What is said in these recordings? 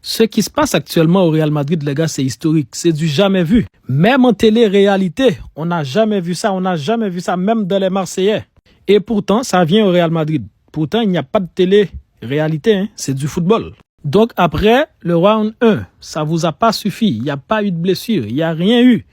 Ce qui se passe actuellement au Real Madrid, les gars, c'est historique. C'est du jamais vu. Même en télé-réalité, on n'a jamais vu ça. On n'a jamais vu ça, même dans les Marseillais. Et pourtant, ça vient au Real Madrid. Pourtant, il n'y a pas de télé-réalité. Hein. C'est du football. Donc après le round 1, ça vous a pas suffi. Il n'y a pas eu de blessure. Il n'y a rien eu.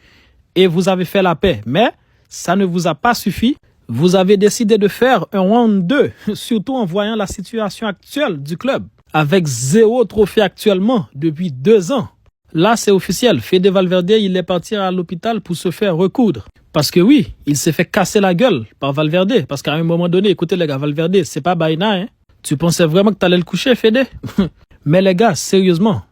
Et vous avez fait la paix. Mais ça ne vous a pas suffi. Vous avez décidé de faire un round 2, surtout en voyant la situation actuelle du club. Avec 0 trophée actuellement depuis 2 ans. Là, c'est officiel. Fede Valverde, il est parti à l'hôpital pour se faire recoudre. Parce que oui, il s'est fait casser la gueule par Valverde. Parce qu'à un moment donné, écoutez les gars, Valverde, c'est pas Baïna, hein. Tu pensais vraiment que t'allais le coucher, Fede? Mais les gars, sérieusement,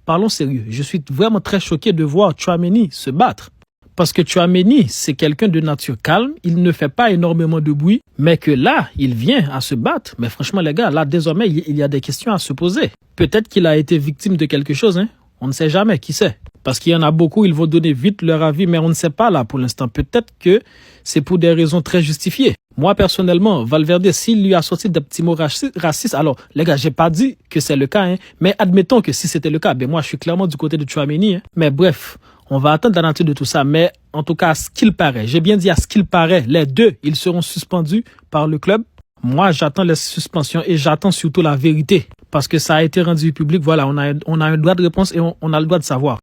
parlons sérieux. Je suis vraiment très choqué de voir Tchouaméni se battre. Parce que Tchouaméni, c'est quelqu'un de nature calme, il ne fait pas énormément de bruit, mais que là, il vient à se battre. Mais franchement, les gars, là, désormais, il y a des questions à se poser. Peut-être qu'il a été victime de quelque chose, hein. On ne sait jamais, qui sait. Parce qu'il y en a beaucoup, ils vont donner vite leur avis, mais on ne sait pas là pour l'instant. Peut-être que c'est pour des raisons très justifiées. Moi, personnellement, Valverde, s'il lui a sorti des petits mots racistes, alors, les gars, j'ai pas dit que c'est le cas, hein, mais admettons que si c'était le cas, ben moi, je suis clairement du côté de Tchouaméni, hein. Mais bref, on va attendre la nature de tout ça, mais en tout cas, à ce qu'il paraît, j'ai bien dit à ce qu'il paraît, les deux, ils seront suspendus par le club. Moi, j'attends les suspensions et j'attends surtout la vérité. Parce que ça a été rendu public, voilà, on a un droit de réponse et on a le droit de savoir.